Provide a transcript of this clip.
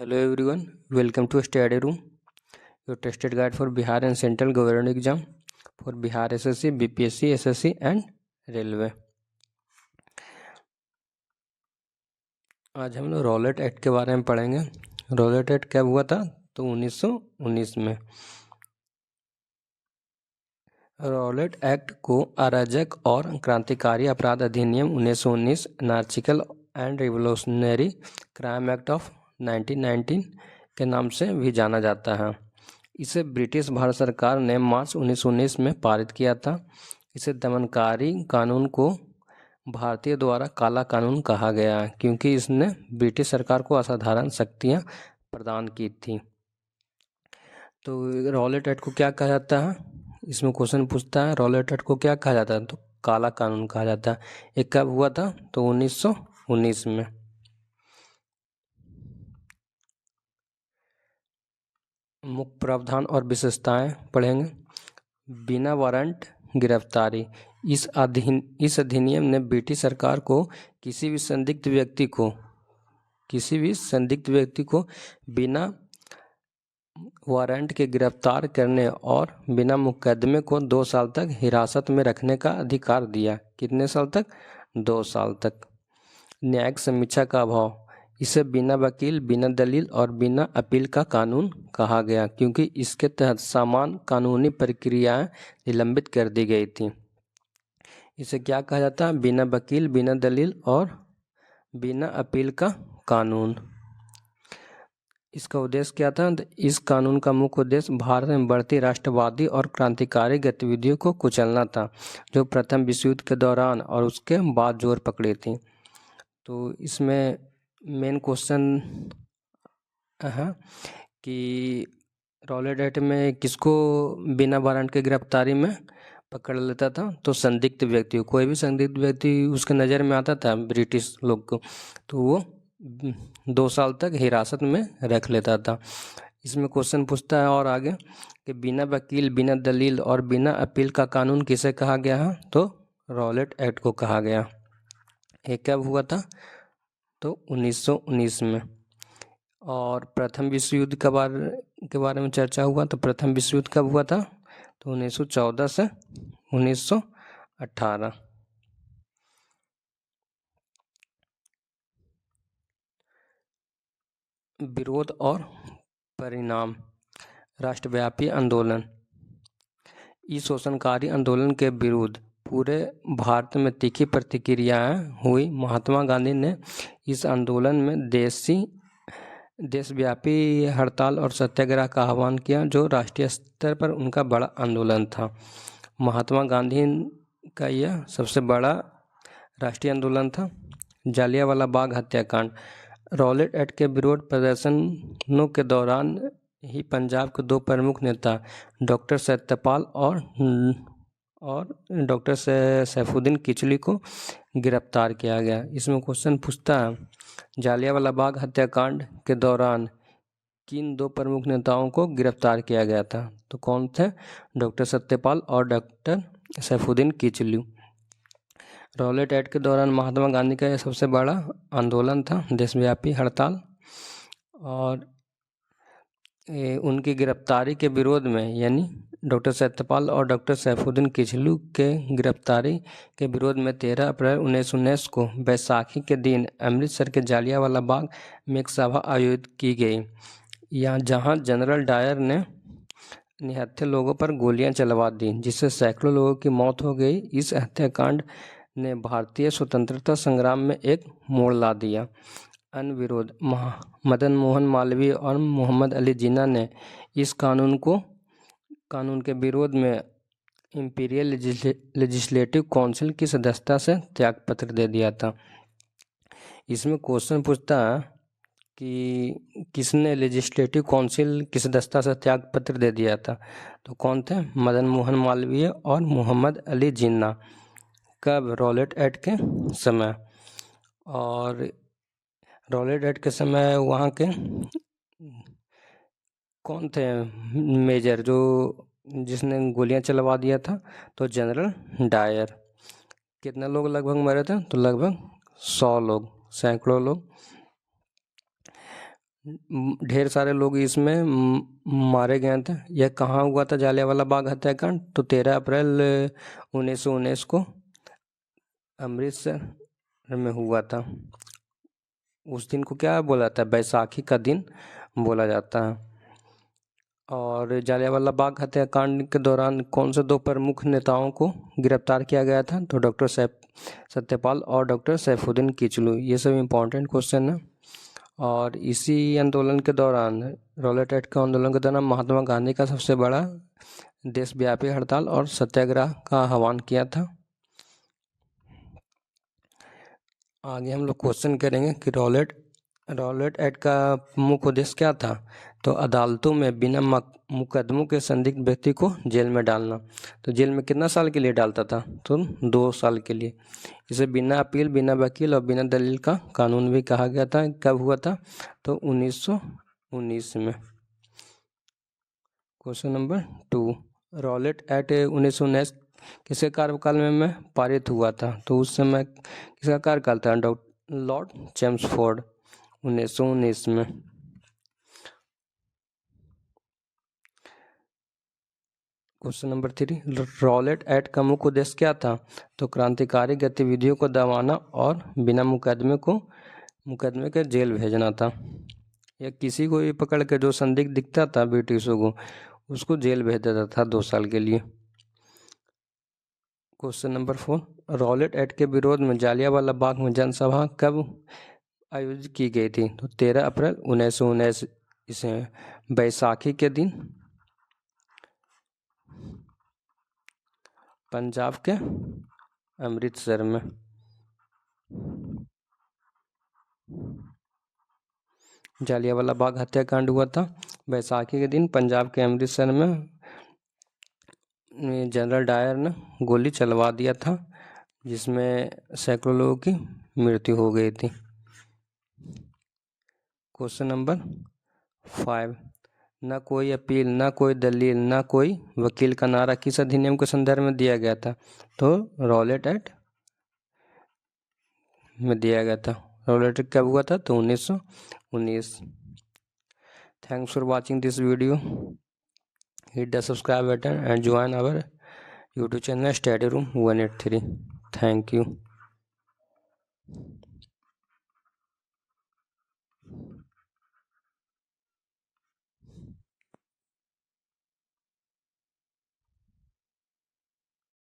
Hello everyone, welcome to Study Room, your trusted guide for Bihar and Central Government Exam for Bihar SSC, BPSC, SSC and railway. आज हम लोग Rowlatt act के बारे में पढ़ेंगे। Rowlatt act कब हुआ था? तो 1919 में। रॉलेट एक्ट को अराजक और क्रांतिकारी अपराध अधिनियम 1919 anarchical and revolutionary crime act of 1919 के नाम से भी जाना जाता है। इसे ब्रिटिश भारत सरकार ने मार्च 1919 में पारित किया था। इसे दमनकारी कानून को भारतीय द्वारा काला कानून कहा गया है, क्योंकि इसने ब्रिटिश सरकार को असाधारण शक्तियां प्रदान की थी। तो रॉलेट एक्ट को क्या कहा जाता है? इसमें क्वेश्चन पूछता है रॉलेट एक्ट को क्या कहा जाता है? तो काला कानून कहा जाता है। ये कब हुआ था? तो 1919 में। मुख्य प्रावधान और विशेषताएं पढ़ेंगे। बिना वारंट गिरफ्तारी। इस अधिनियम ने ब्रिटिश सरकार को किसी भी संदिग्ध व्यक्ति को बिना वारंट के गिरफ्तार करने और बिना मुकदमे को 2 साल तक हिरासत में रखने का अधिकार दिया। कितने साल तक? 2 साल तक। न्यायिक समीक्षा का अभाव। इसे बिना वकील, बिना दलील और बिना अपील का कानून कहा गया, क्योंकि इसके तहत समान कानूनी प्रक्रियाएं निलंबित कर दी गई थी। इसे क्या कहा जाता है? बिना वकील, बिना दलील और बिना अपील का कानून। इसका उद्देश्य क्या था? इस कानून का मुख्य उद्देश्य भारत में बढ़ती राष्ट्रवादी और क्रांतिकारी गतिविधियों को कुचलना था, जो प्रथम विश्व युद्ध के दौरान और उसके बाद जोर पकड़ी थी। तो इसमें मेन क्वेश्चन है कि रॉलेट एक्ट में किसको बिना वारंट के गिरफ्तारी में पकड़ लेता था? तो संदिग्ध व्यक्ति, कोई भी संदिग्ध व्यक्ति उसके नज़र में आता था ब्रिटिश लोग को, तो वो 2 साल तक हिरासत में रख लेता था। इसमें क्वेश्चन पूछता है और आगे कि बिना वकील, बिना दलील और बिना अपील का कानून किसे कहा गया है? तो रॉलेट एक्ट को कहा गया। ये कब हुआ था? तो 1919 में। और प्रथम विश्व युद्ध के बारे में चर्चा हुआ। तो प्रथम विश्व युद्ध कब हुआ था? तो 1914 से 1918। विरोध और परिणाम। राष्ट्रव्यापी आंदोलन। इस शोषणकारी आंदोलन के विरुद्ध पूरे भारत में तीखी प्रतिक्रियाएं हुई। महात्मा गांधी ने इस आंदोलन में देशव्यापी हड़ताल और सत्याग्रह का आह्वान किया, जो राष्ट्रीय स्तर पर उनका बड़ा आंदोलन था। महात्मा गांधी का यह सबसे बड़ा राष्ट्रीय आंदोलन था। जालियांवाला बाग हत्याकांड। रॉलेट एक्ट के विरोध प्रदर्शनों के दौरान ही पंजाब के 2 प्रमुख नेता डॉक्टर सत्यपाल और डॉक्टर सैफुद्दीन किचलू को गिरफ्तार किया गया। इसमें क्वेश्चन पूछता है जालियांवाला बाग हत्याकांड के दौरान किन 2 प्रमुख नेताओं को गिरफ्तार किया गया था? तो कौन थे? डॉक्टर सत्यपाल और doctor Saifuddin Kitchlew. Rowlatt act के दौरान महात्मा गांधी का यह सबसे बड़ा आंदोलन था, देशव्यापी हड़ताल। और उनकी गिरफ्तारी के विरोध में, यानी डॉक्टर सत्यपाल और डॉक्टर सैफुद्दीन किचलू के गिरफ्तारी के विरोध में 13 अप्रैल 1919 को बैसाखी के दिन अमृतसर के जालियांवाला बाग में एक सभा आयोजित की गई, जहां जनरल डायर ने निहत्थे लोगों पर गोलियां चलवा दी, जिससे सैकड़ों लोगों की मौत हो गई। इस हत्याकांड ने भारतीय स्वतंत्रता संग्राम में एक मोड़ ला दिया। अन्य विरोध। मदन मोहन मालवीय और मोहम्मद अली जिन्ना ने इस कानून के विरोध में इंपीरियल लेजिस्लेटिव काउंसिल की सदस्यता से त्यागपत्र दे दिया था। इसमें क्वेश्चन पूछता है कि किसने लेजिस्लेटिव काउंसिल की सदस्यता से त्यागपत्र दे दिया था? तो कौन थे? मदन मोहन मालवीय और मोहम्मद अली जिन्ना। कब? रॉलेट एक्ट के समय। और रॉलेट एक्ट के समय वहाँ के कौन थे मेजर, जिसने गोलियां चलवा दिया था? तो जनरल डायर। कितने लोग लगभग मरे थे? तो लगभग 100 लोग, सैकड़ों लोग। ढेर सारे लोग इसमें मारे गए थे। यह कहाँ हुआ था जालियांवाला बाग हत्याकांड? तो 13 अप्रैल 1919 को अमृतसर में हुआ था। उस दिन को क्या बोला जाता है? बैसाखी का दिन बोला जाता है। और जालियांवाला बाग हत्याकांड के दौरान कौन से दो प्रमुख नेताओं को गिरफ्तार किया गया था? तो डॉक्टर सत्यपाल और डॉक्टर सैफुद्दीन किचलू। ये सब इम्पोर्टेंट क्वेश्चन है। और इसी आंदोलन के दौरान, रॉलेट एक्ट के आंदोलन के दौरान महात्मा गांधी का सबसे बड़ा देशव्यापी हड़ताल और सत्याग्रह का आह्वान किया था। आगे हम लोग क्वेश्चन करेंगे कि रॉलेट एक्ट का मुख्य उद्देश्य क्या था? तो अदालतों में बिना मुकदमों के संदिग्ध व्यक्ति को जेल में डालना। तो जेल में कितना साल के लिए डालता था? तो 2 साल के लिए। इसे बिना अपील, बिना वकील और बिना दलील का कानून भी कहा गया था। कब हुआ था? तो 1919 में। क्वेश्चन नंबर 2, रॉलेट एक्ट 1919 किसके कार्यकाल में पारित हुआ था? तो उस समय किसका कार्यकाल था? लॉर्ड चेम्सफोर्ड, 1919 में। क्वेश्चन नंबर 3, रॉलेट एक्ट का मुख्य उद्देश्य क्या था? तो क्रांतिकारी गतिविधियों को दबाना और बिना मुकदमे के जेल भेजना था। या किसी को भी पकड़ के जो संदिग्ध दिखता था ब्रिटिशों को, उसको जेल भेज देता था 2 साल के लिए। क्वेश्चन नंबर 4, रॉलेट एक्ट के विरोध में जालियांवाला बाग में जनसभा कब आयोजित की गई थी? तो 13 अप्रैल 1919 इसे बैसाखी के दिन पंजाब के अमृतसर में। जालियांवाला बाग हत्याकांड हुआ था बैसाखी के दिन पंजाब के अमृतसर में। जनरल डायर ने गोली चलवा दिया था, जिसमें सैकड़ों लोगों की मृत्यु हो गई थी। क्वेश्चन नंबर 5, न कोई अपील, न कोई दलील, न कोई वकील का नारा किस अधिनियम के संदर्भ में दिया गया था? तो रॉलेट एक्ट में दिया गया था। रॉलेट एक्ट कब हुआ था? तो 1919। Thanks for watching this video. Hit the subscribe button and join our YouTube channel Study Room 183. Thank you.